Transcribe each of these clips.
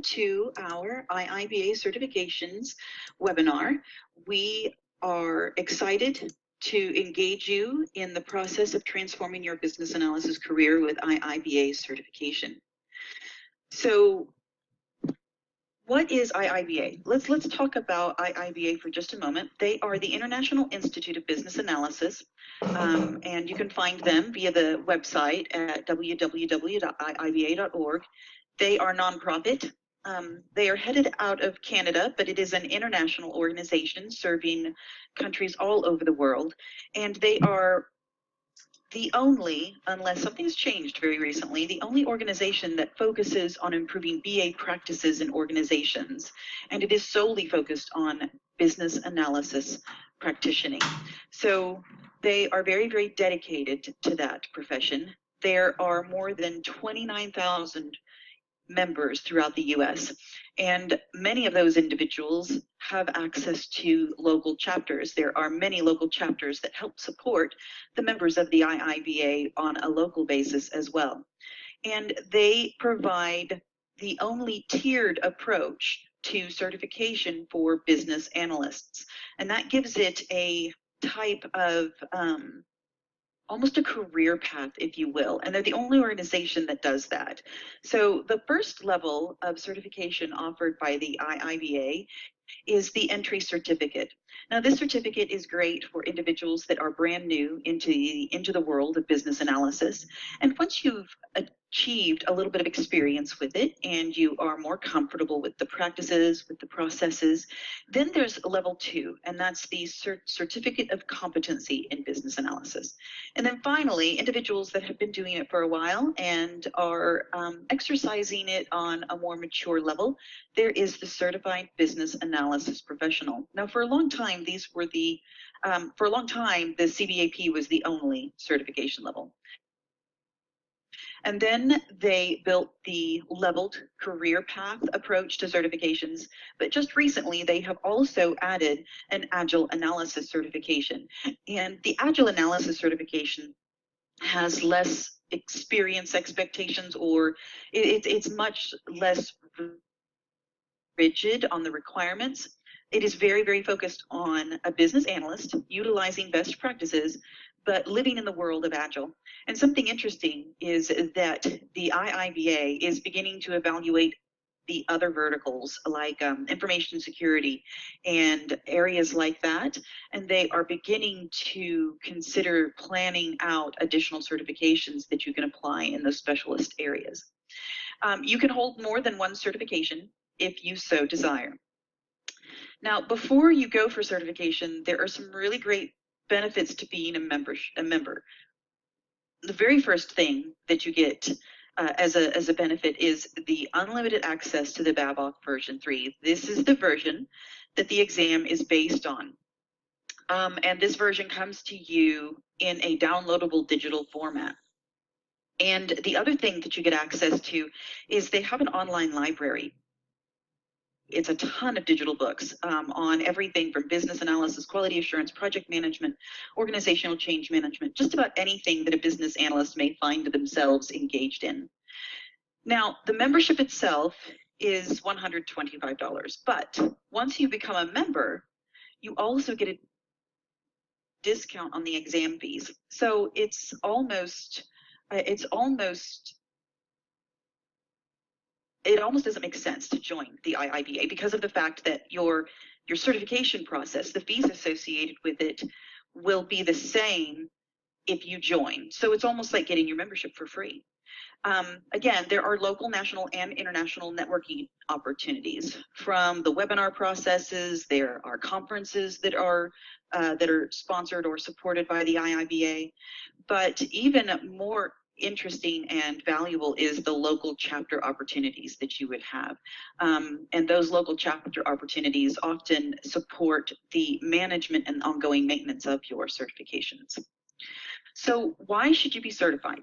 to our IIBA certifications webinar. We are excited to engage you in the process of transforming your business analysis career with IIBA certification. So what is IIBA? Let's talk about IIBA for just a moment. They are the International Institute of Business Analysis, and you can find them via the website at www.iiba.org. They are nonprofit. They are headed out of Canada, but it is an international organization serving countries all over the world. And they are the only, unless something's changed very recently, the only organization that focuses on improving BA practices in organizations. And it is solely focused on business analysis practicing. So they are very, very dedicated to that profession. There are more than 29,000 members throughout the US, and many of those individuals have access to local chapters. There are many local chapters that help support the members of the IIBA on a local basis as well. And they provide the only tiered approach to certification for business analysts. And that gives it a type of almost a career path, if you will, and they're the only organization that does that. So the first level of certification offered by the IIBA is the entry certificate. Now, this certificate is great for individuals that are brand new into the world of business analysis. And once you've achieved a little bit of experience with it and you are more comfortable with the practices, with the processes, then there's level 2, and that's the certificate of competency in business analysis. And then finally, individuals that have been doing it for a while and are exercising it on a more mature level, there is the certified business analysis professional. Now, for a long time, the CBAP was the only certification level. And then they built the leveled career path approach to certifications. But just recently, they have also added an Agile analysis certification. And the Agile analysis certification has less experience expectations, or it's much less rigid on the requirements. It is very, very focused on a business analyst utilizing best practices, but living in the world of Agile. And something interesting is that the IIBA is beginning to evaluate the other verticals like information security and areas like that. And they are beginning to consider planning out additional certifications that you can apply in those specialist areas. You can hold more than one certification if you so desire. Now, before you go for certification, there are some really great benefits to being a member. The very first thing that you get as a benefit is the unlimited access to the BABOK version 3. This is the version that the exam is based on. And this version comes to you in a downloadable digital format. And the other thing that you get access to is they have an online library. It's a ton of digital books on everything from business analysis, quality assurance, project management, organizational change management, just about anything that a business analyst may find themselves engaged in. Now, the membership itself is $125, but once you become a member, you also get a discount on the exam fees. So it almost doesn't make sense to join the IIBA because of the fact that your certification process, the fees associated with it, will be the same if you join. So it's almost like getting your membership for free. Again, there are local, national, and international networking opportunities. From the webinar processes, there are conferences that are sponsored or supported by the IIBA. But even more interesting and valuable is the local chapter opportunities that you would have. And those local chapter opportunities often support the management and ongoing maintenance of your certifications. So why should you be certified?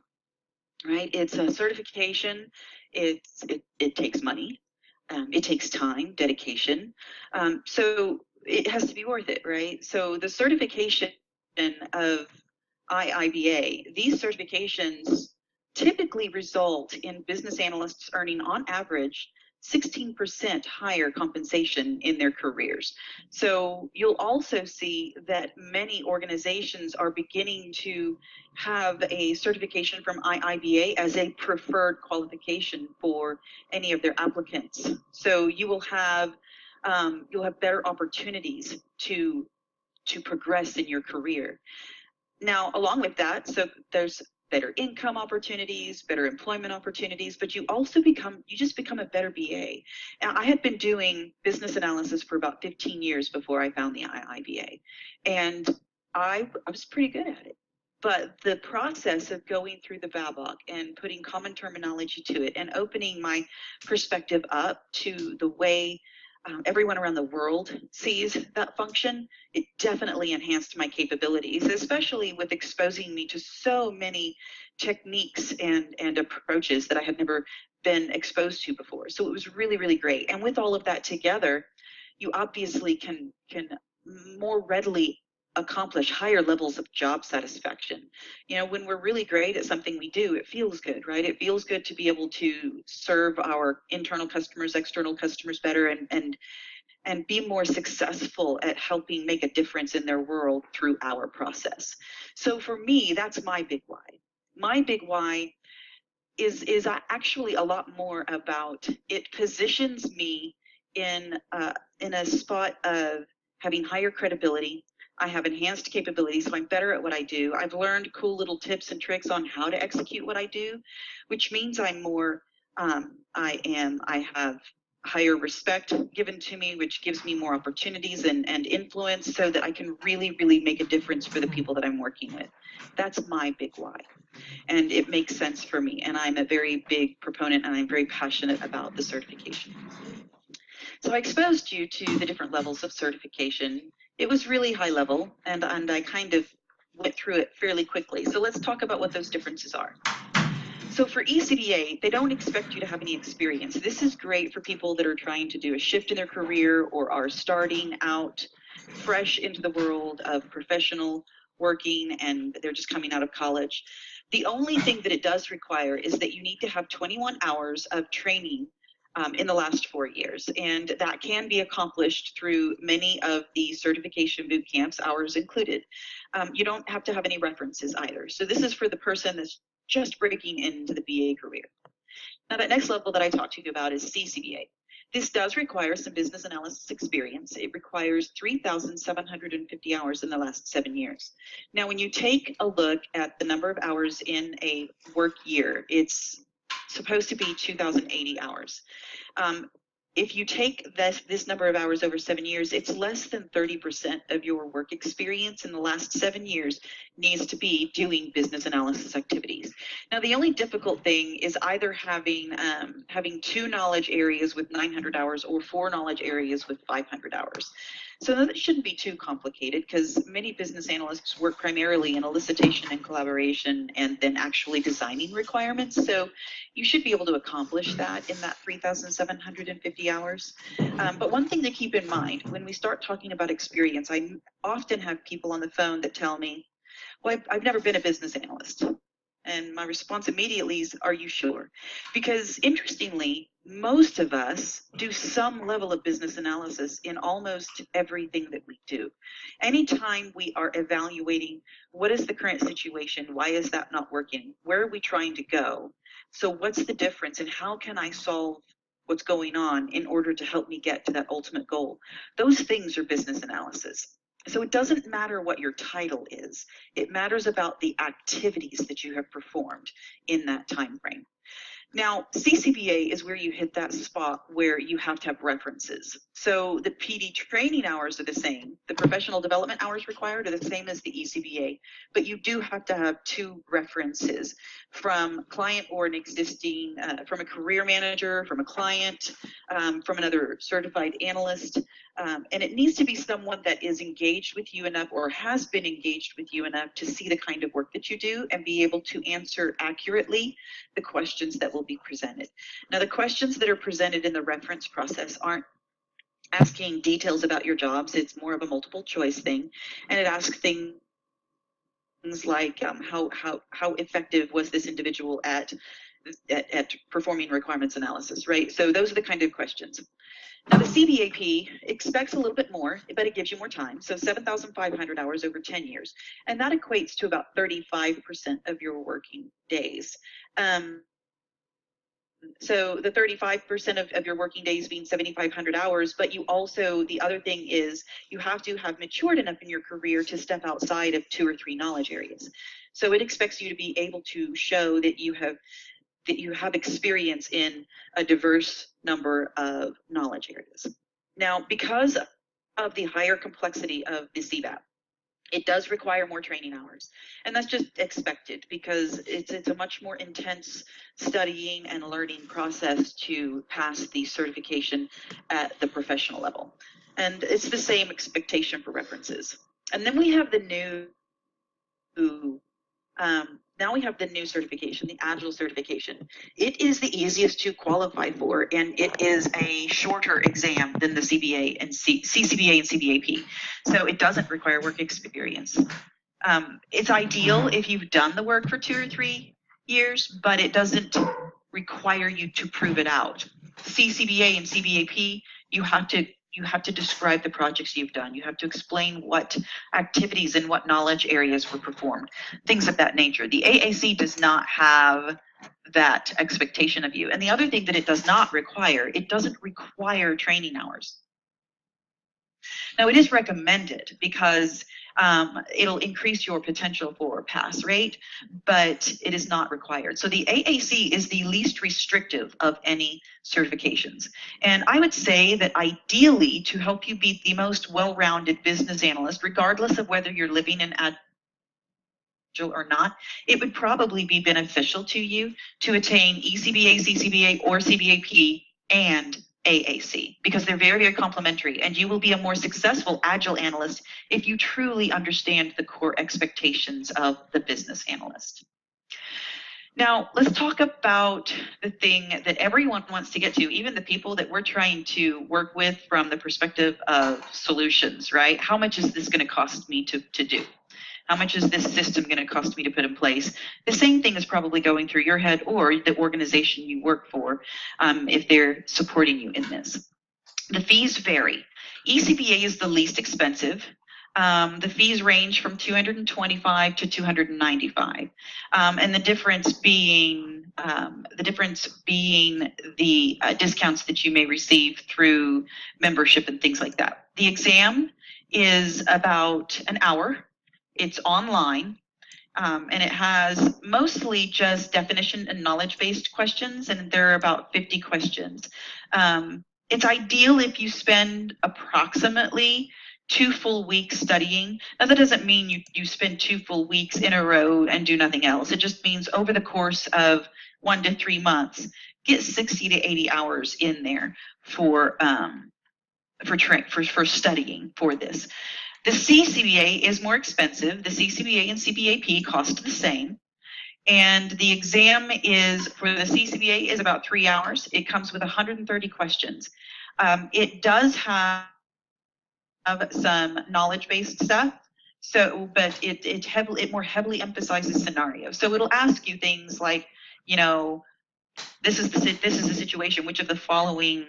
Right? It's a certification. It takes money. It takes time, dedication. So it has to be worth it, right? So the certification of IIBA, these certifications typically result in business analysts earning on average 16% higher compensation in their careers. So you'll also see that many organizations are beginning to have a certification from IIBA as a preferred qualification for any of their applicants. So you will have better opportunities to progress in your career. Now, along with that, so there's better income opportunities, better employment opportunities, but you just become a better BA. Now, I had been doing business analysis for about 15 years before I found the IIBA, and I was pretty good at it. But the process of going through the VABOC and putting common terminology to it and opening my perspective up to the way everyone around the world sees that function, it definitely enhanced my capabilities, especially with exposing me to so many techniques and approaches that I had never been exposed to before. So it was really, really great. And with all of that together, you obviously can more readily accomplish higher levels of job satisfaction. You know, when we're really great at something we do, it feels good, right? It feels good to be able to serve our internal customers, external customers better, and be more successful at helping make a difference in their world through our process. So for me, that's my big why. My big why is actually a lot more about, it positions me in a spot of having higher credibility. I have enhanced capabilities, so I'm better at what I do. I've learned cool little tips and tricks on how to execute what I do, which means I'm more, I have higher respect given to me, which gives me more opportunities and influence so that I can really, really make a difference for the people that I'm working with. That's my big why. And it makes sense for me. And I'm a very big proponent, and I'm very passionate about the certification. So I exposed you to the different levels of certification. It was really high level, and I kind of went through it fairly quickly. So let's talk about what those differences are. So for ECBA, they don't expect you to have any experience. This is great for people that are trying to do a shift in their career or are starting out fresh into the world of professional working, and they're just coming out of college. The only thing that it does require is that you need to have 21 hours of training in the last 4 years. And that can be accomplished through many of the certification boot camps, ours included. You don't have to have any references either. So this is for the person that's just breaking into the BA career. Now, that next level that I talked to you about is CCBA. This does require some business analysis experience. It requires 3,750 hours in the last 7 years. Now, when you take a look at the number of hours in a work year, it's supposed to be 2,080 hours. If you take this number of hours over 7 years, it's less than 30% of your work experience in the last 7 years needs to be doing business analysis activities. Now, the only difficult thing is either having 2 knowledge areas with 900 hours or 4 knowledge areas with 500 hours. So that shouldn't be too complicated, because many business analysts work primarily in elicitation and collaboration and then actually designing requirements. So you should be able to accomplish that in that 3,750 hours. But one thing to keep in mind when we start talking about experience, I often have people on the phone that tell me, well, I've never been a business analyst. And my response immediately is, are you sure? Because interestingly, most of us do some level of business analysis in almost everything that we do. Anytime we are evaluating what is the current situation, why is that not working, where are we trying to go, so what's the difference, and how can I solve what's going on in order to help me get to that ultimate goal, those things are business analysis. So it doesn't matter what your title is. It matters about the activities that you have performed in that time frame. Now, CCBA is where you hit that spot where you have to have references. So the PD training hours are the same. The professional development hours required are the same as the ECBA, but you do have to have 2 references from client or an existing, from a career manager, from a client, from another certified analyst. And it needs to be someone that is engaged with you enough or has been engaged with you enough to see the kind of work that you do and be able to answer accurately the questions that will be presented. Now, the questions that are presented in the reference process aren't asking details about your jobs. It's more of a multiple choice thing. And it asks things like how effective was this individual at at performing requirements analysis, right? So those are the kind of questions. Now the CBAP expects a little bit more, but it gives you more time. So 7,500 hours over 10 years. And that equates to about 35% of your working days. So the 35% of your working days being 7,500 hours, but you also, the other thing is you have to have matured enough in your career to step outside of 2 or 3 knowledge areas. So it expects you to be able to show that you have experience in a diverse number of knowledge areas. Now, because of the higher complexity of the CBAP, it does require more training hours, and that's just expected because it's a much more intense studying and learning process to pass the certification at the professional level. And it's the same expectation for references. And then we have the new now we have the new certification, the Agile certification. It is the easiest to qualify for, and it is a shorter exam than the CCBA and CBAP. So it doesn't require work experience. It's ideal if you've done the work for 2 or 3 years, but it doesn't require you to prove it out. CCBA and CBAP, you have to describe the projects you've done. You have to explain what activities and what knowledge areas were performed, things of that nature. The AAC does not have that expectation of you. And the other thing that it does not require, it doesn't require training hours. Now, it is recommended because it'll increase your potential for pass rate, but it is not required. So the AAC is the least restrictive of any certifications. And I would say that ideally, to help you be the most well-rounded business analyst, regardless of whether you're living in Agile or not, it would probably be beneficial to you to attain ECBA, CCBA, or CBAP and AAC, because they're very, very complementary, and you will be a more successful Agile analyst if you truly understand the core expectations of the business analyst. Now, let's talk about the thing that everyone wants to get to, even the people that we're trying to work with from the perspective of solutions, right? How much is this going to cost me to do? How much is this system going to cost me to put in place? The same thing is probably going through your head, or the organization you work for, if they're supporting you in this. The fees vary. ECBA is the least expensive. The fees range from $225 to $295, and the difference being the discounts that you may receive through membership and things like that. The exam is about an hour. It's online, and it has mostly just definition and knowledge-based questions, and there are about 50 questions. It's ideal if you spend approximately 2 full weeks studying. Now, that doesn't mean you spend 2 full weeks in a row and do nothing else. It just means over the course of 1 to 3 months, get 60 to 80 hours in there for studying for this. The CCBA is more expensive. The CCBA and CBAP cost the same. And the exam is, for the CCBA, is about 3 hours. It comes with 130 questions. It does have some knowledge-based stuff, but it more heavily emphasizes scenarios. So it'll ask you things like, this is the situation, which of the following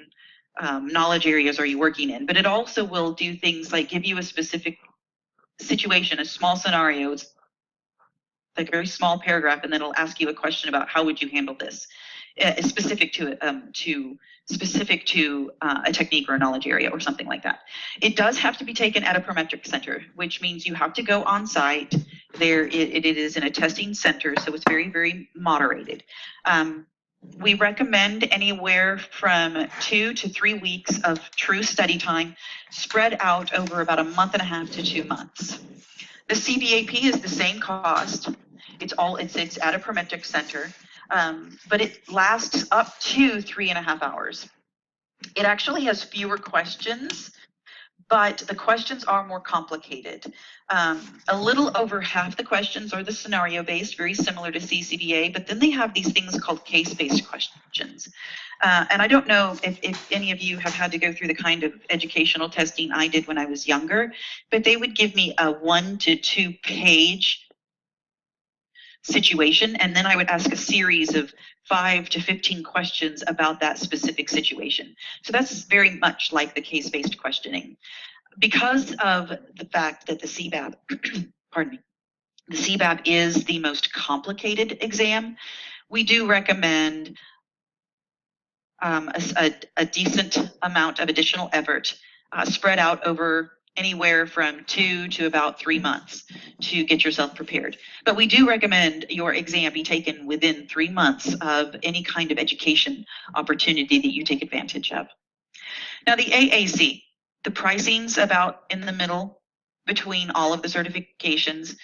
knowledge areas are you working in? But it also will do things like give you a specific situation, a small scenario. It's like a very small paragraph, and then it'll ask you a question about how would you handle this, specific to a technique or a knowledge area or something like that. It does have to be taken at a parametric center, which means you have to go on site. It is in a testing center, so it's very, very moderated. We recommend anywhere from 2 to 3 weeks of true study time spread out over about a month and a half to 2 months. The CBAP is the same cost. It's at a parametric center, but it lasts up to 3.5 hours. It actually has fewer questions, but the questions are more complicated. A little over half the questions are the scenario-based, very similar to CCBA, but then they have these things called case-based questions. And I don't know if any of you have had to go through the kind of educational testing I did when I was younger, but they would give me a 1 to 2 page situation, and then I would ask a series of 5 to 15 questions about that specific situation. So that's very much like the case-based questioning. Because of the fact that the CBAB, pardon me, the CBAB is the most complicated exam, we do recommend a decent amount of additional effort spread out over anywhere from 2 to about 3 months to get yourself prepared. But we do recommend your exam be taken within 3 months of any kind of education opportunity that you take advantage of. Now, the AAC, the pricing's about in the middle between all of the certifications,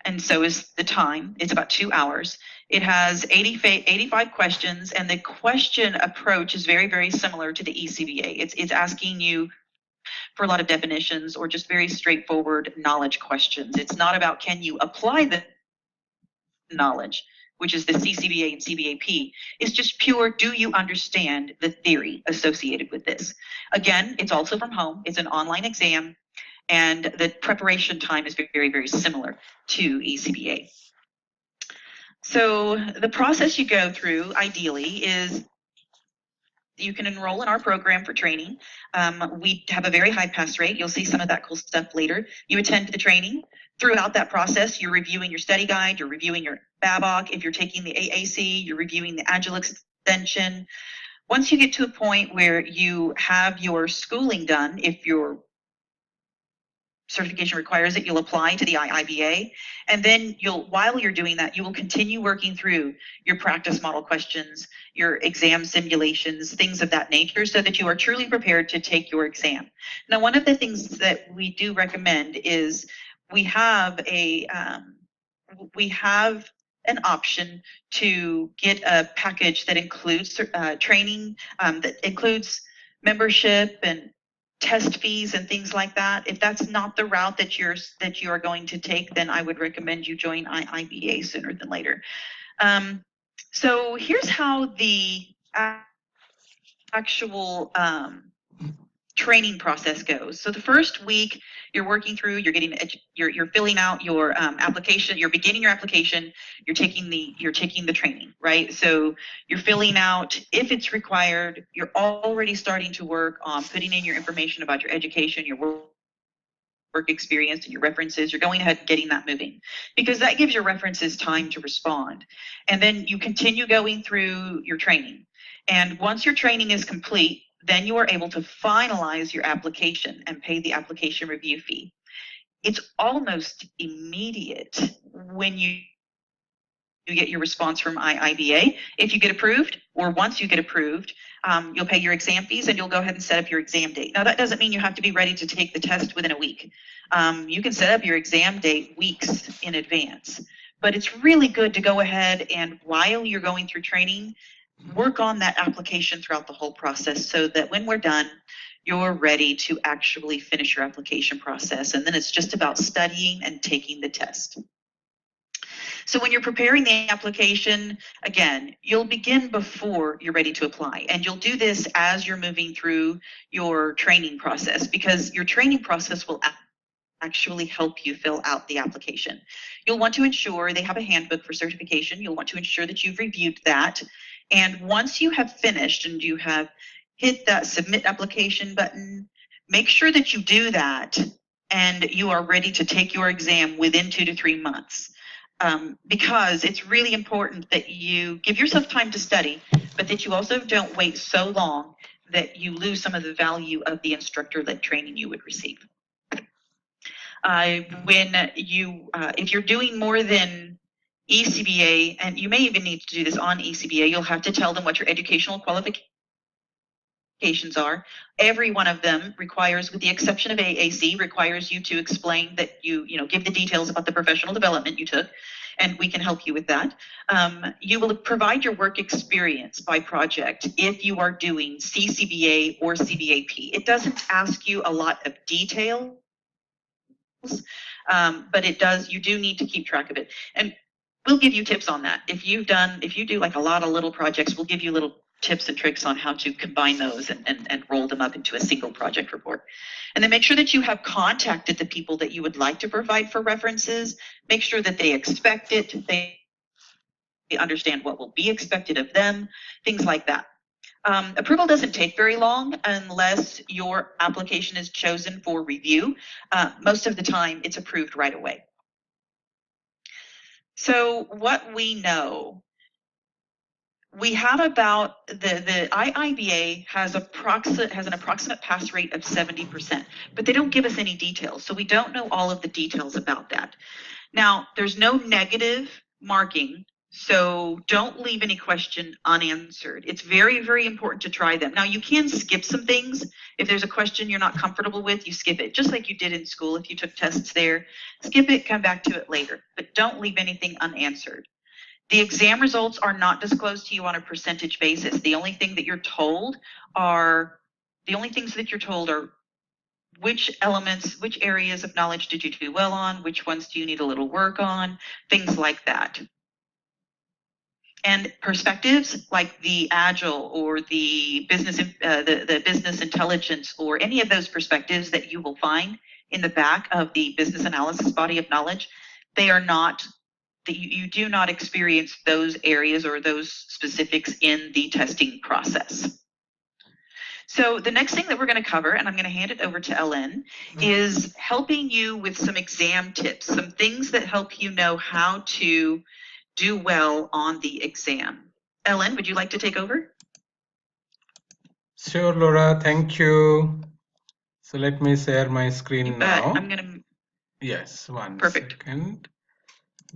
and so is the time. It's about 2 hours. It has 85 questions, and the question approach is very, very similar to the ECBA. It's asking you for a lot of definitions or just very straightforward knowledge questions. It's not about can you apply the knowledge, which is the CCBA and CBAP. It's just pure, do you understand the theory associated with this? Again, it's also from home. It's an online exam, and the preparation time is very, very similar to ECBA. So the process you go through, ideally, is you can enroll in our program for training. We have a very high pass rate. You'll see some of that cool stuff later. You attend the training. Throughout that process, you're reviewing your study guide, you're reviewing your BABOK. If you're taking the AAC, you're reviewing the Agile extension. Once you get to a point where you have your schooling done, if your certification requires it, you'll apply to the IIBA, and then while you're doing that, you will continue working through your practice model questions, your exam simulations, things of that nature, so that you are truly prepared to take your exam. Now, one of the things that we do recommend is we have an option to get a package that includes training, that includes membership and test fees and things like that. If that's not the route that you are going to take, then I would recommend you join IIBA sooner than later. So here's how the actual training process goes. So the first week you're working through, you're filling out your application, you're beginning your application, you're taking the training, right? So you're filling out if it's required, you're already starting to work on putting in your information about your education, your work experience, and your references. You're going ahead and getting that moving because that gives your references time to respond. And then you continue going through your training. And once your training is complete, then you are able to finalize your application and pay the application review fee. It's almost immediate when you get your response from IIBA. If you get approved, or once you get approved, you'll pay your exam fees and you'll go ahead and set up your exam date. Now, that doesn't mean you have to be ready to take the test within a week. You can set up your exam date weeks in advance, but it's really good to go ahead and while you're going through training, work on that application throughout the whole process so that when we're done, you're ready to actually finish your application process. And then it's just about studying and taking the test. So when you're preparing the application, again, you'll begin before you're ready to apply. And you'll do this as you're moving through your training process because your training process will actually help you fill out the application. You'll want to ensure they have a handbook for certification. You'll want to ensure that you've reviewed that. And once you have finished and you have hit that submit application button, make sure that you do that and you are ready to take your exam within 2 to 3 months. Because it's really important that you give yourself time to study, but that you also don't wait so long that you lose some of the value of the instructor-led training you would receive. If you're doing more than ECBA, and you may even need to do this on ECBA, you'll have to tell them what your educational qualifications are. Every one of them requires, with the exception of AAC, requires you to explain that you give the details about the professional development you took, and we can help you with that. You will provide your work experience by project if you are doing CCBA or CBAP. It doesn't ask you a lot of detail, but you do need to keep track of it. And we'll give you tips on that. If you do like a lot of little projects, we'll give you little tips and tricks on how to combine those and roll them up into a single project report. And then make sure that you have contacted the people that you would like to provide for references. Make sure that they expect it. understand what will be expected of them, things like that. Approval doesn't take very long unless your application is chosen for review. Most of the time, it's approved right away. So what we know, we have about the IIBA has an approximate pass rate of 70%, but they don't give us any details, so we don't know all of the details about that. Now, there's no negative marking, so don't leave any question unanswered. It's very, very important to try them. Now, you can skip some things. If there's a question you're not comfortable with, you skip it, just like you did in school if you took tests there. Skip it, come back to it later, but don't leave anything unanswered. The exam results are not disclosed to you on a percentage basis. The only things that you're told are which elements, which areas of knowledge did you do well on, which ones do you need a little work on, things like that. And perspectives like the Agile or the business, the business intelligence, or any of those perspectives that you will find in the back of the business analysis body of knowledge, they are not, you do not experience those areas or those specifics in the testing process. So the next thing that we're going to cover, and I'm going to hand it over to Ellen, is helping you with some exam tips, some things that help you know how to do well on the exam. Ellen, would you like to take over? Sure, Laura, thank you. So let me share my screen now. I'm going to... Yes, one Perfect. second.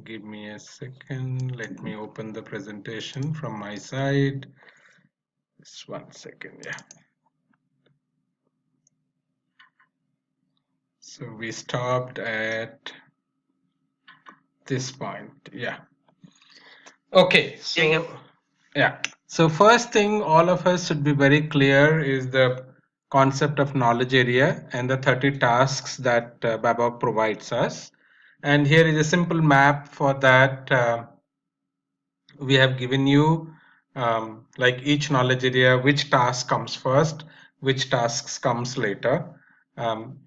Give me a second. Let me open the presentation from my side. Just 1 second, yeah. So we stopped at this point, yeah. Okay, so yeah. So first thing all of us should be very clear is the concept of knowledge area and the 30 tasks that Babok provides us. And here is a simple map for that. We have given you like each knowledge area, which task comes first, which tasks comes later.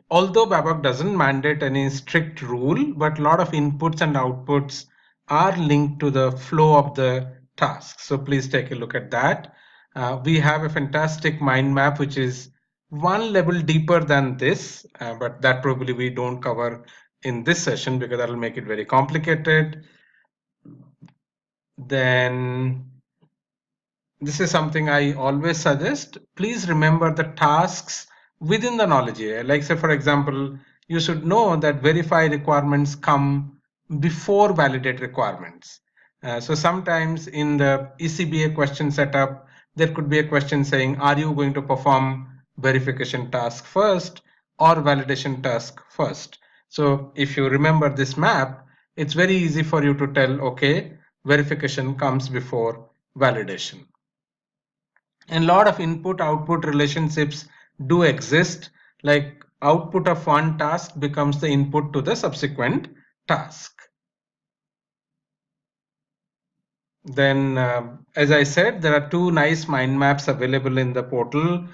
Although Babok doesn't mandate any strict rule, but a lot of inputs and outputs are linked to the flow of the task. So please take a look at that. We have a fantastic mind map, which is one level deeper than this, but that probably we don't cover in this session because that will make it very complicated. Then this is something I always suggest. Please remember the tasks within the knowledge area. Like say, for example, you should know that verify requirements come before validate requirements. So sometimes in the IIBA question setup, there could be a question saying, are you going to perform verification task first or validation task first? So if you remember this map, it's very easy for you to tell, okay, verification comes before validation. And a lot of input output relationships do exist, like output of one task becomes the input to the subsequent task. Then as I said, there are two nice mind maps available in the portal.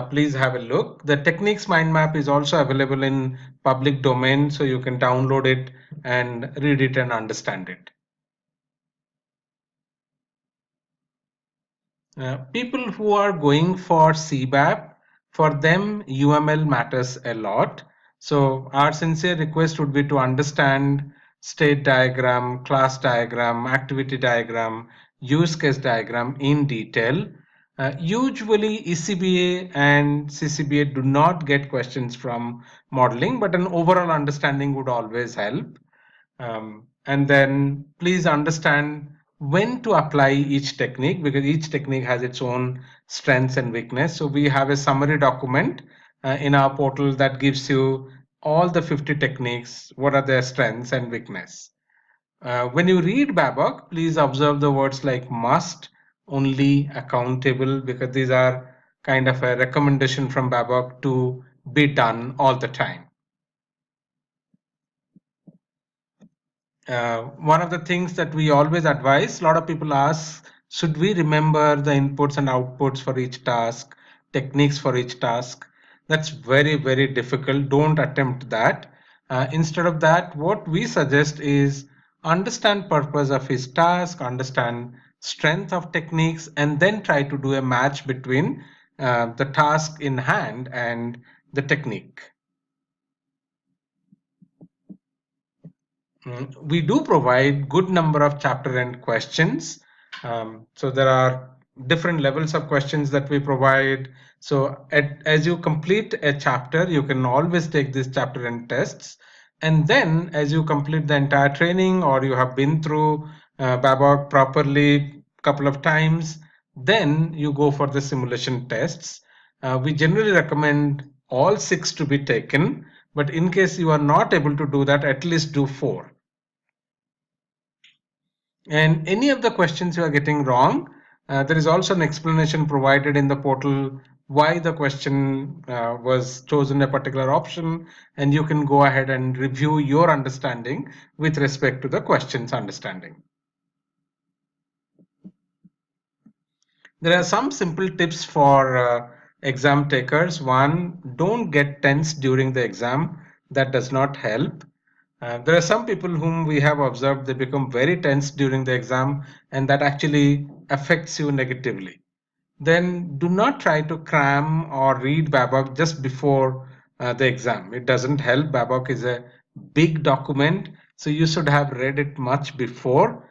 Please have a look. The techniques mind map is also available in public domain, so you can download it and read it and understand it. People who are going for CBAP, for them UML matters a lot. So our sincere request would be to understand state diagram, class diagram, activity diagram, use case diagram in detail. Usually IIBA and CCBA do not get questions from modeling, but an overall understanding would always help. And then please understand when to apply each technique, because each technique has its own strengths and weakness. So we have a summary document in our portal that gives you all the 50 techniques, what are their strengths and weakness. When you read Babok, please observe the words like must, only, accountable, because these are kind of a recommendation from Babok to be done all the time. One of the things that we always advise, a lot of people ask, should we remember the inputs and outputs for each task, techniques for each task? That's very, very difficult. Don't attempt that. Instead of that, what we suggest is understand purpose of his task, understand strength of techniques, and then try to do a match between the task in hand and the technique. We do provide good number of chapter end questions. So there are different levels of questions that we provide. So as you complete a chapter, you can always take these chapter end tests. And then as you complete the entire training or you have been through Babok properly a couple of times, then you go for the simulation tests. We generally recommend all 6 to be taken, but in case you are not able to do that, at least do 4. And any of the questions you are getting wrong, there is also an explanation provided in the portal why the question was chosen a particular option, and you can go ahead and review your understanding with respect to the question's understanding. There are some simple tips for exam takers. One, don't get tense during the exam. That does not help. There are some people whom we have observed, they become very tense during the exam, and that actually affects you negatively. Then do not try to cram or read Babok just before the exam. It doesn't help. Babok is a big document, so you should have read it much before.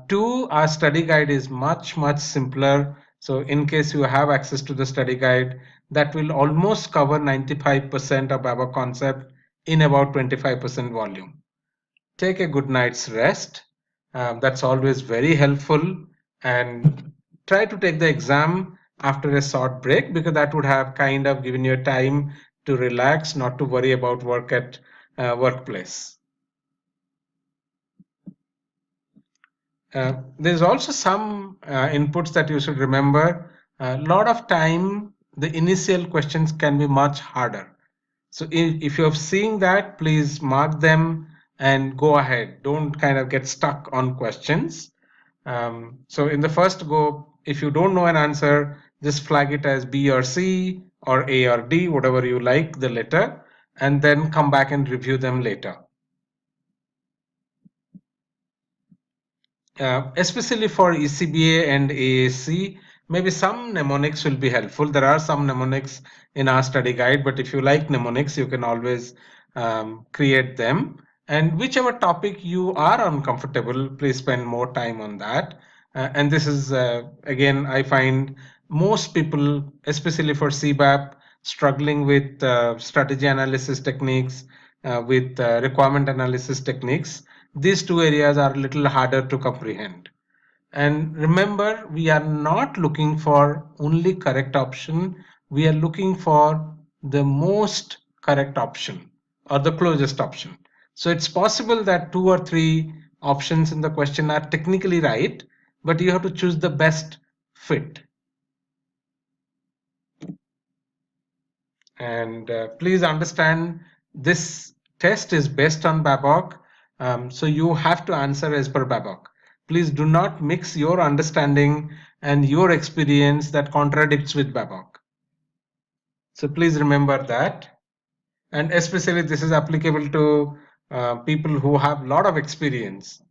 Two, our study guide is much simpler. So in case you have access to the study guide, that will almost cover 95% of Babok concept in about 25% volume. Take a good night's rest. That's always very helpful. And try to take the exam after a short break, because that would have kind of given you time to relax, not to worry about work at workplace. There's also some inputs that you should remember. A lot of time, the initial questions can be much harder. So if you're seeing that, please mark them and go ahead. Don't kind of get stuck on questions. So in the first go, if you don't know an answer, just flag it as B or C or A or D, whatever you like the letter, and then come back and review them later. Especially for ECBA and AAC, maybe some mnemonics will be helpful. There are some mnemonics in our study guide, but if you like mnemonics, you can always create them. And whichever topic you are uncomfortable, please spend more time on that. And this is, again, I find most people, especially for CBAP, struggling with strategy analysis techniques, with requirement analysis techniques. These two areas are a little harder to comprehend. And remember, we are not looking for only correct option. We are looking for the most correct option or the closest option. So it's possible that 2 or 3 options in the question are technically right, but you have to choose the best fit. And please understand, this test is based on Babok, so you have to answer as per Babok. Please do not mix your understanding and your experience that contradicts with Babok. So please remember that. And especially this is applicable to people who have a lot of experience.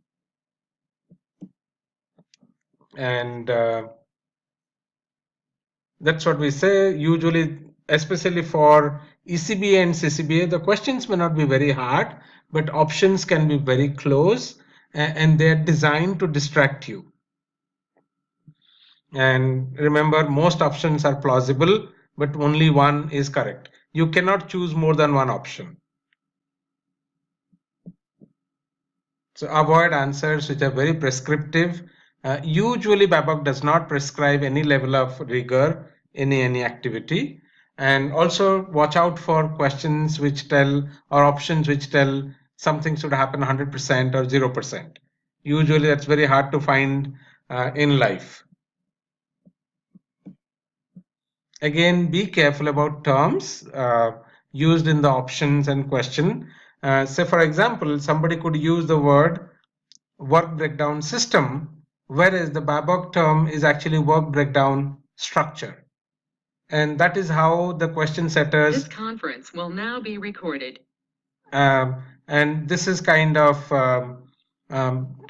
And that's what we say usually, especially for ECBA and CCBA, the questions may not be very hard, but options can be very close, and they're designed to distract you. And remember, most options are plausible, but only one is correct. You cannot choose more than one option. So avoid answers which are very prescriptive. Usually Babok does not prescribe any level of rigor in any activity. And also watch out for questions which tell, or options which tell something should happen 100% or 0%. Usually that's very hard to find in life. Again, be careful about terms used in the options and question. Say for example, somebody could use the word work breakdown system, whereas the Babok term is actually work breakdown structure. And that is how the question setters. This conference will now be recorded. And this is kind of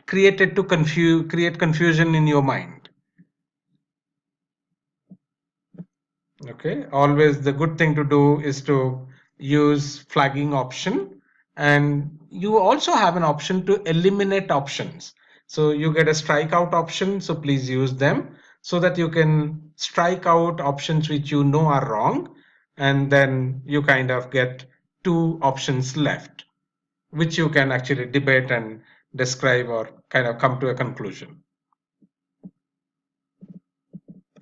create confusion in your mind. Okay, always the good thing to do is to use flagging option, and you also have an option to eliminate options. So you get a strikeout option, so please use them so that you can strike out options which you know are wrong, and then you kind of get two options left, which you can actually debate and describe or kind of come to a conclusion.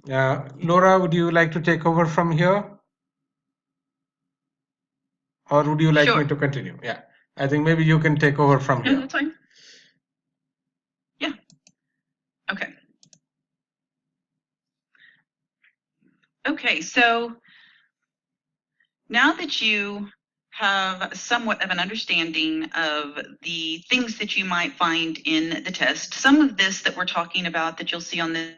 Laura, would you like to take over from here? Or would you like me to continue? Yeah, I think maybe you can take over from here. No, that's fine. Yeah. Okay. Okay, so now that you have somewhat of an understanding of the things that you might find in the test, some of this that we're talking about that you'll see on this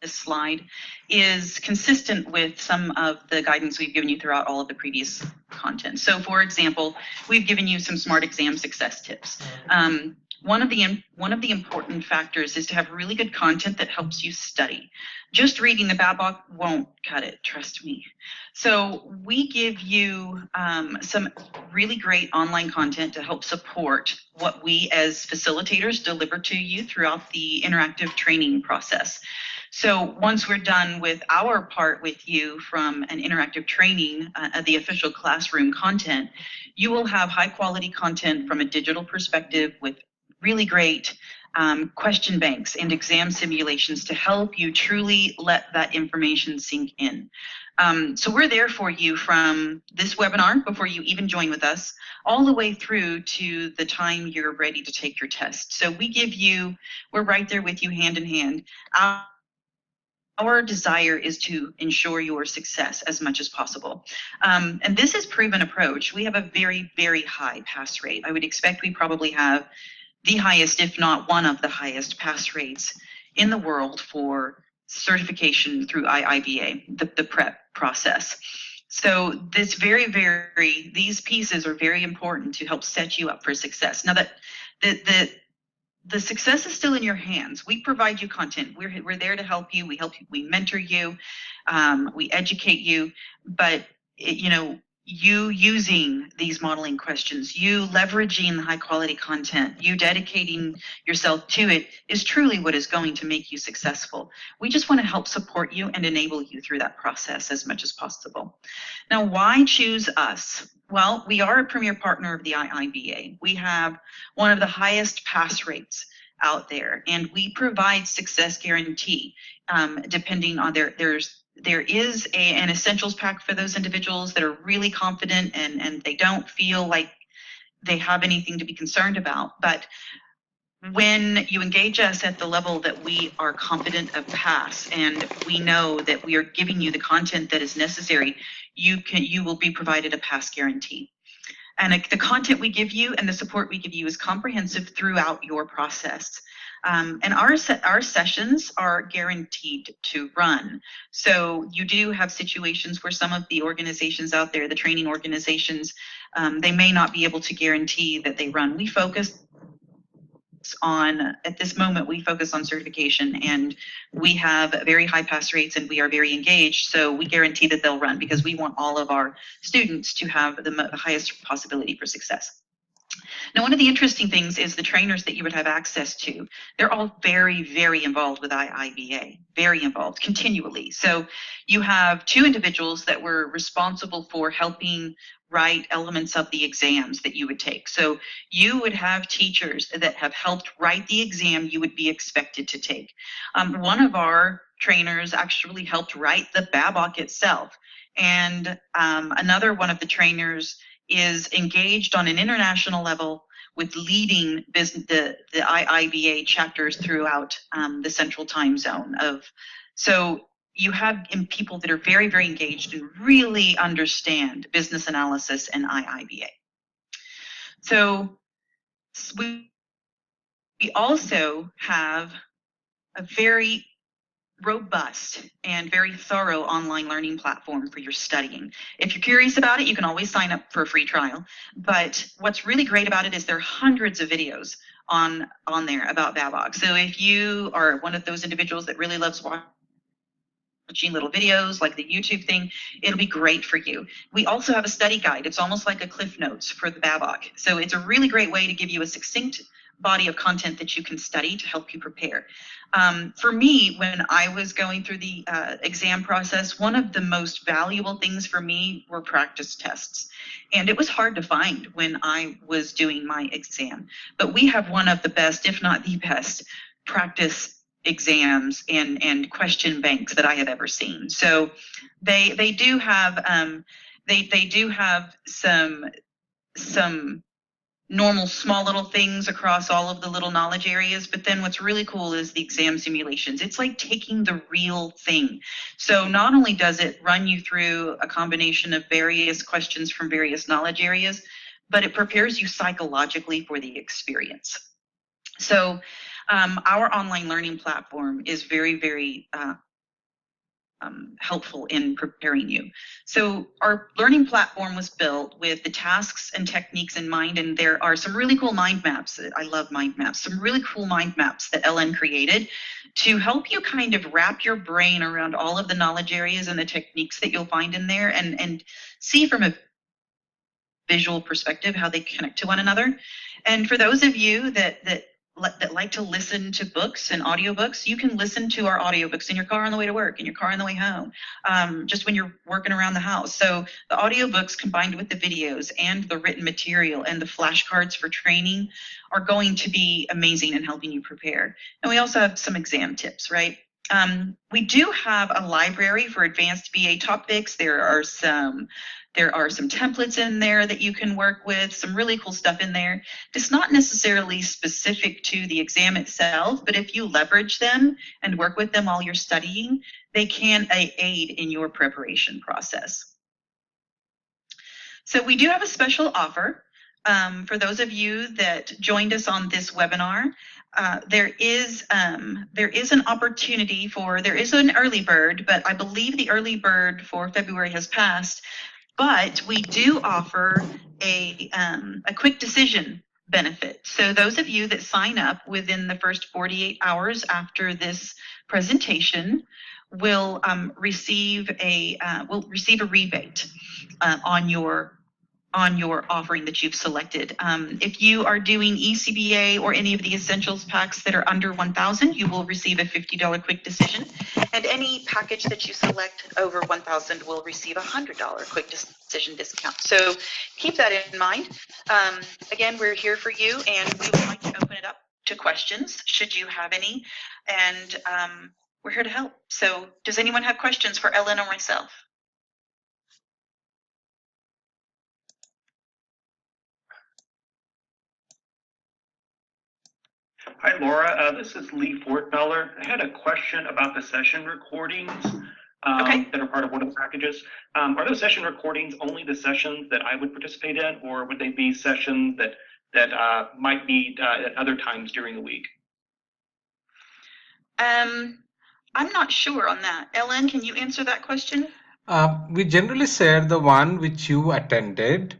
slide is consistent with some of the guidance we've given you throughout all of the previous content. So for example, we've given you some smart exam success tips. One of the important factors is to have really good content that helps you study. Just reading the BABOK won't cut it, trust me. So we give you some really great online content to help support what we as facilitators deliver to you throughout the interactive training process. So once we're done with our part with you from an interactive training, the official classroom content, you will have high quality content from a digital perspective with really great question banks and exam simulations to help you truly let that information sink in. So we're there for you from this webinar before you even join with us, all the way through to the time you're ready to take your test. So we're right there with you hand in hand. Our desire is to ensure your success as much as possible. And this is proven approach. We have a very, very high pass rate. I would expect we probably have the highest, if not one of the highest pass rates in the world for certification through IIBA, the prep process. So these pieces are very important to help set you up for success. Now that the success is still in your hands. We provide you content. We're there to help you. We mentor you, we educate you, but you using these modeling questions, you leveraging the high quality content, you dedicating yourself to it is truly what is going to make you successful. We just want to help support you and enable you through that process as much as possible. Now, why choose us? Well, we are a premier partner of the IIBA. We have one of the highest pass rates out there, and we provide success guarantee depending on there is an essentials pack for those individuals that are really confident and they don't feel like they have anything to be concerned about. But when you engage us at the level that we are confident of pass, and we know that we are giving you the content that is necessary, you will be provided a pass guarantee. And the content we give you and the support we give you is comprehensive throughout your process. And our sessions are guaranteed to run. So you do have situations where some of the organizations out there, the training organizations, they may not be able to guarantee that they run. At this moment, we focus on certification, and we have very high pass rates and we are very engaged. So we guarantee that they'll run because we want all of our students to have the highest possibility for success. Now, one of the interesting things is the trainers that you would have access to. They're all very, very involved with IIBA, very involved continually. So you have two individuals that were responsible for helping write elements of the exams that you would take. So you would have teachers that have helped write the exam you would be expected to take. One of our trainers actually helped write the BABOK itself. And another one of the trainers is engaged on an international level with leading the IIBA chapters throughout the central time zone. So you have people that are very, very engaged and really understand business analysis and IIBA. So we also have a very robust and very thorough online learning platform for your studying. If you're curious about it, you can always sign up for a free trial. But what's really great about it is there are hundreds of videos on there about Babok. So if you are one of those individuals that really loves watching little videos like the YouTube thing, it'll be great for you. We also have a study guide. It's almost like a Cliff Notes for the Babok. So it's a really great way to give you a succinct body of content that you can study to help you prepare. For me, when I was going through the exam process, one of the most valuable things for me were practice tests. And it was hard to find when I was doing my exam. But we have one of the best, if not the best, practice exams and question banks that I have ever seen. So they do have they do have some normal small little things across all of the little knowledge areas, but then what's really cool is the exam simulations. It's like taking the real thing. So not only does it run you through a combination of various questions from various knowledge areas, but it prepares you psychologically for the experience. So our online learning platform is very, very helpful in preparing you. So our learning platform was built with the tasks and techniques in mind, and there are some really cool mind maps. I love mind maps. Some really cool mind maps that Ellen created to help you kind of wrap your brain around all of the knowledge areas and the techniques that you'll find in there, and see from a visual perspective how they connect to one another. And for those of you that like to listen to books and audiobooks, you can listen to our audiobooks in your car on the way to work, in your car on the way home, just when you're working around the house. So the audiobooks combined with the videos and the written material and the flashcards for training are going to be amazing in helping you prepare. And we also have some exam tips, right? We do have a library for advanced BA topics. There are some templates in there that you can work with, some really cool stuff in there. It's not necessarily specific to the exam itself, but if you leverage them and work with them while you're studying, they can aid in your preparation process. So we do have a special offer. For those of you that joined us on this webinar, there is an opportunity there is an early bird, but I believe the early bird for February has passed. But we do offer a quick decision benefit. So those of you that sign up within the first 48 hours after this presentation will receive a rebate on your offering that you've selected. If you are doing ECBA or any of the essentials packs that are under 1,000, you will receive a $50 quick decision. And any package that you select over 1,000 will receive a $100 quick decision discount. So keep that in mind. Again, we're here for you, and we would like to open it up to questions, should you have any. And we're here to help. So does anyone have questions for Ellen or myself? Hi, Laura. This is Lee Fortbeller. I had a question about the session recordings that are part of one of the packages. Are those session recordings only the sessions that I would participate in, or would they be sessions that might be at other times during the week? I'm not sure on that. Ellen, can you answer that question? We generally share the one which you attended.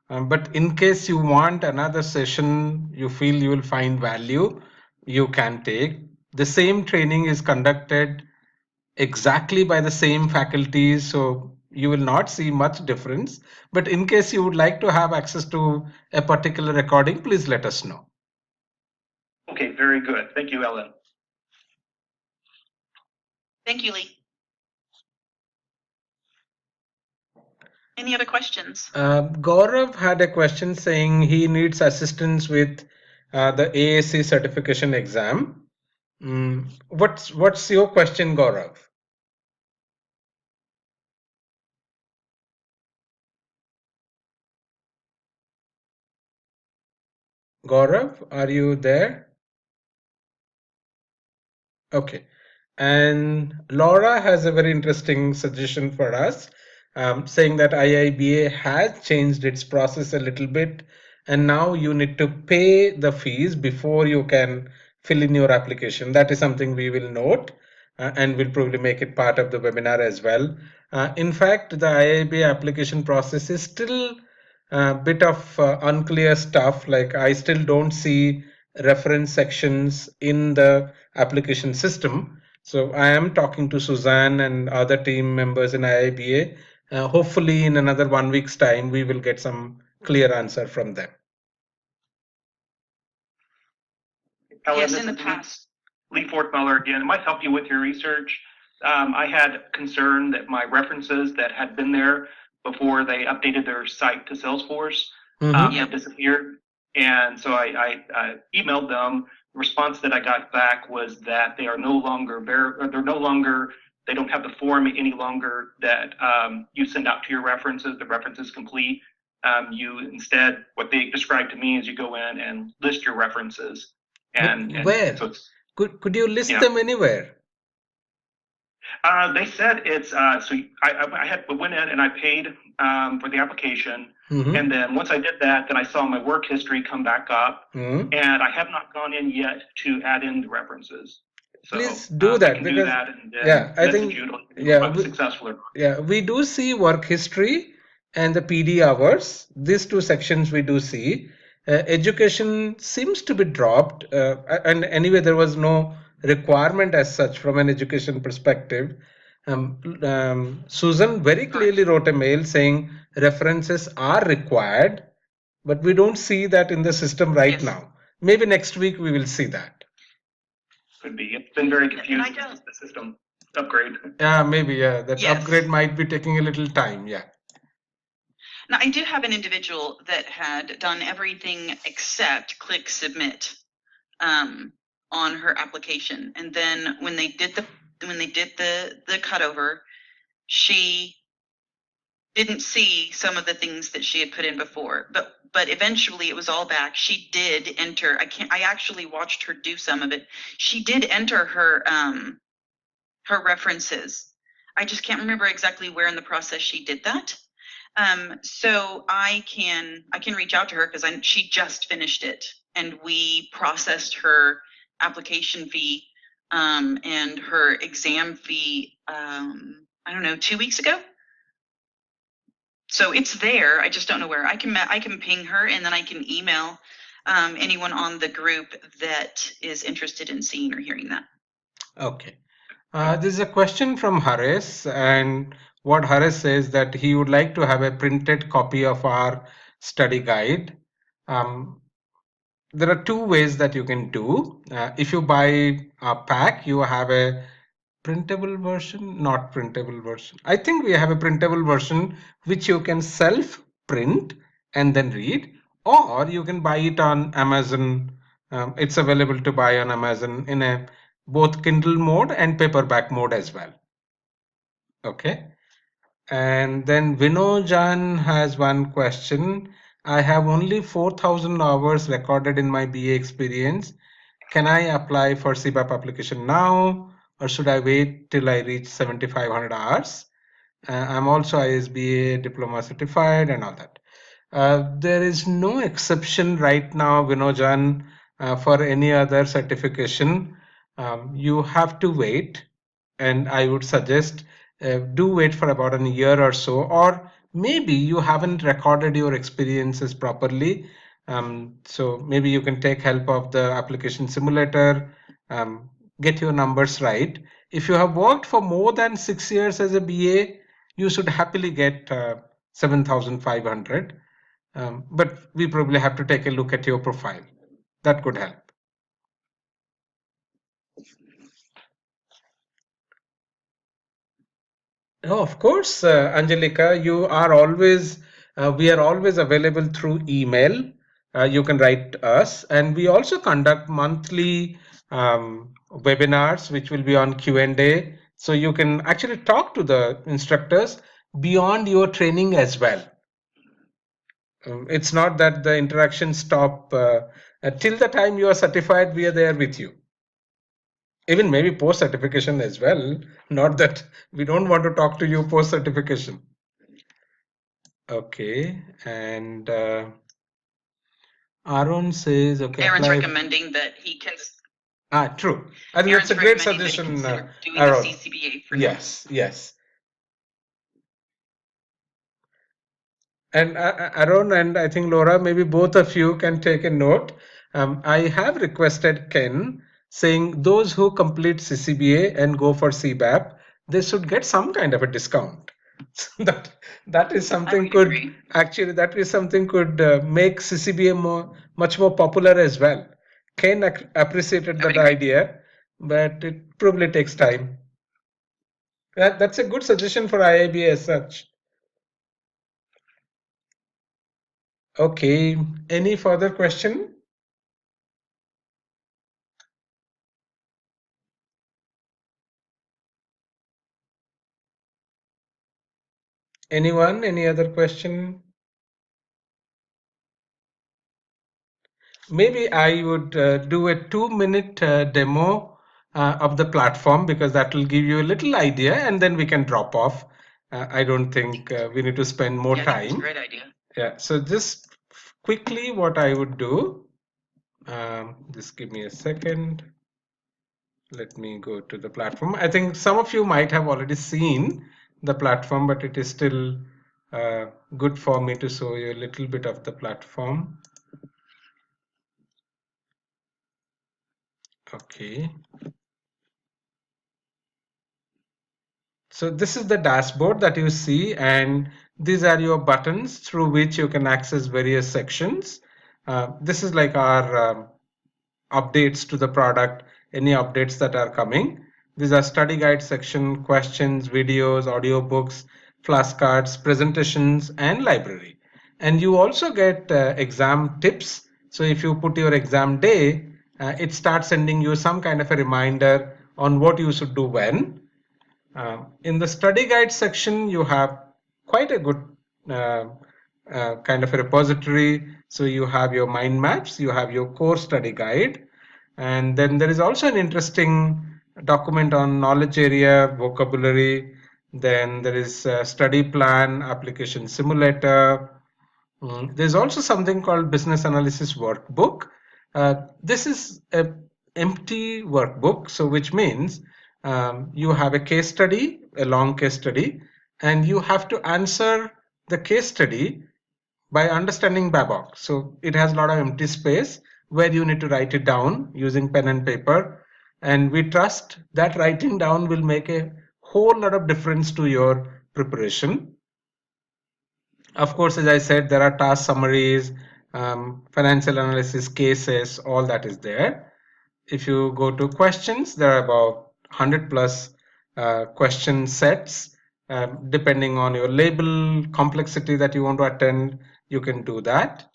But in case you want another session, you feel you will find value, you can take. The same training is conducted exactly by the same faculties, so you will not see much difference. But in case you would like to have access to a particular recording, please let us know. Okay, very good. Thank you, Ellen. Thank you, Lee. Any other questions? Gaurav had a question saying he needs assistance with the AAC certification exam. What's your question, Gaurav? Gaurav, are you there? Okay. And Laura has a very interesting suggestion for us, saying that IIBA has changed its process a little bit, and now you need to pay the fees before you can fill in your application. That is something we will note, and we'll probably make it part of the webinar as well. In fact, the IIBA application process is still a bit of unclear stuff. Like I still don't see reference sections in the application system. So I am talking to Suzanne and other team members in IIBA. Hopefully in another 1 week's time, we will get some clear answer from them. Yes, in the past. Lee Fortmeller again. It might help you with your research. I had concern that my references that had been there before they updated their site to Salesforce had disappeared. And so I emailed them. The response that I got back was that they are no longer they don't have the form any longer that you send out to your references. The reference is complete. You instead, what they described to me is you go in and list your references. And where? So could you list them anywhere? They said it's so I went in and I paid for the application, and then once I did that, then I saw my work history come back up, and I have not gone in yet to add in the references. So, please do that, because I think successful or not. We do see work history and the PD hours. These two sections we do see. Education seems to be dropped, and anyway, there was no requirement as such from an education perspective. Susan very clearly wrote a mail saying references are required, but we don't see that in the system right now. Maybe next week we will see that. Could be. It's been very confusing, the system upgrade. Yeah, maybe. Yeah, that upgrade might be taking a little time. Yeah. Now, I do have an individual that had done everything except click submit on her application, and then when they did the cutover, she didn't see some of the things that she had put in before, but eventually it was all back. She did enter. I actually watched her do some of it. She did enter her her references. I just can't remember exactly where in the process she did that. So I can reach out to her because she just finished it, and we processed her application fee and her exam fee. I don't know, 2 weeks ago. So it's there. I just don't know where. I can ping her, and then I can email anyone on the group that is interested in seeing or hearing that. Okay. This is a question from Haris, and what Haris says that he would like to have a printed copy of our study guide. There are two ways that you can do. If you buy a pack, you have a printable version, not printable version. I think we have a printable version which you can self print and then read, or you can buy it on Amazon. It's available to buy on Amazon in a both Kindle mode and paperback mode as well. Okay. And then Vinojan has one question. I have only 4,000 hours recorded in my BA experience. Can I apply for CBAP application now, or should I wait till I reach 7,500 hours? I'm also ISBA diploma certified and all that. There is no exception right now, Vinojan, for any other certification. You have to wait, and I would suggest do wait for about a year or so, or maybe you haven't recorded your experiences properly. So maybe you can take help of the application simulator, get your numbers right. If you have worked for more than 6 years as a BA, you should happily get 7,500. But we probably have to take a look at your profile. That could help. Oh, of course, Angelica, you are always, we are always available through email. You can write us, and we also conduct monthly webinars, which will be on Q&A. So you can actually talk to the instructors beyond your training as well. It's not that the interactions stop till the time you are certified. We are there with you. Even maybe post certification as well. Not that we don't want to talk to you post certification. Okay, and Aaron says, okay. Aaron's recommending that he can. True. I think that's a great suggestion, Aaron. CCBA for yes, yes. And Aaron and I think Laura, maybe both of you can take a note. I have requested Ken saying those who complete CCBA and go for CBAP, they should get some kind of a discount. So that is something could actually make CCBA much more popular as well. Ken appreciated that idea, but it probably takes time. That's a good suggestion for IIBA as such. Okay, any further question? Anyone? Any other question? Maybe I would do a 2-minute demo of the platform because that will give you a little idea and then we can drop off. I don't think we need to spend more time. That's a great idea. Yeah, so just quickly what I would do, just give me a second. Let me go to the platform. I think some of you might have already seen the platform, but it is still good for me to show you a little bit of the platform. Okay. So this is the dashboard that you see, and these are your buttons through which you can access various sections. This is like our updates to the product, any updates that are coming. These are study guide section, questions, videos, audiobooks, flashcards, presentations, and library. And you also get exam tips. So if you put your exam day, it starts sending you some kind of a reminder on what you should do when. In the study guide section, you have quite a good uh, kind of a repository. So you have your mind maps, you have your core study guide, and then there is also an interesting document on knowledge area, vocabulary. Then there is a study plan, application simulator. There's also something called business analysis workbook. This is a empty workbook, so which means you have a case study, a long case study, and you have to answer the case study by understanding Babok. So it has a lot of empty space where you need to write it down using pen and paper. And we trust that writing down will make a whole lot of difference to your preparation. Of course, as I said, there are task summaries, financial analysis cases, all that is there. If you go to questions, there are about 100 plus question sets. Depending on your label complexity that you want to attend, you can do that.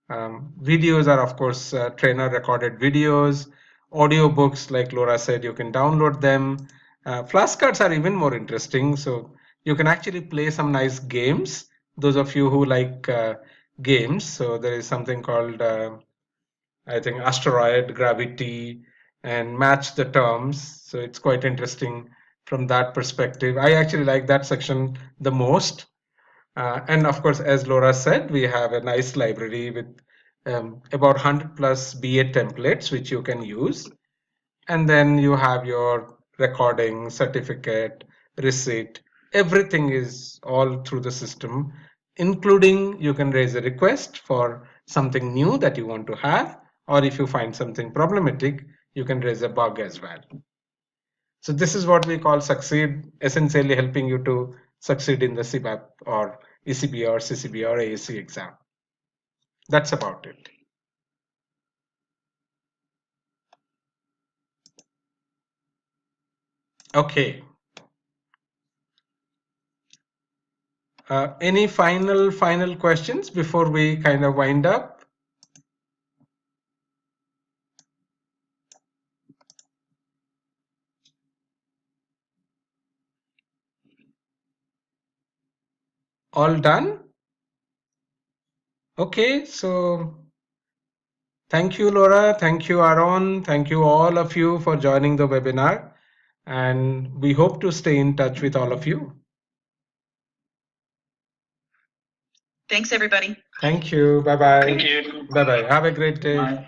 Videos are, of course, trainer recorded videos. Audiobooks, like Laura said, you can download them. Flashcards are even more interesting. So you can actually play some nice games. Those of you who like games, so there is something called, I think, asteroid, gravity, and match the terms. So it's quite interesting from that perspective. I actually like that section the most. And of course, as Laura said, we have a nice library with about 100 plus BA templates, which you can use. And then you have your recording, certificate, receipt. Everything is all through the system, including you can raise a request for something new that you want to have, or if you find something problematic, you can raise a bug as well. So this is what we call succeed, essentially helping you to succeed in the CBAP or ECB or CCB or AAC exam. That's about it. Okay. Any final questions before we kind of wind up? All done? Okay, so thank you, Laura. Thank you, Aaron. Thank you, all of you, for joining the webinar. And we hope to stay in touch with all of you. Thanks, everybody. Thank you. Bye-bye. Thank you. Bye-bye. Have a great day. Bye.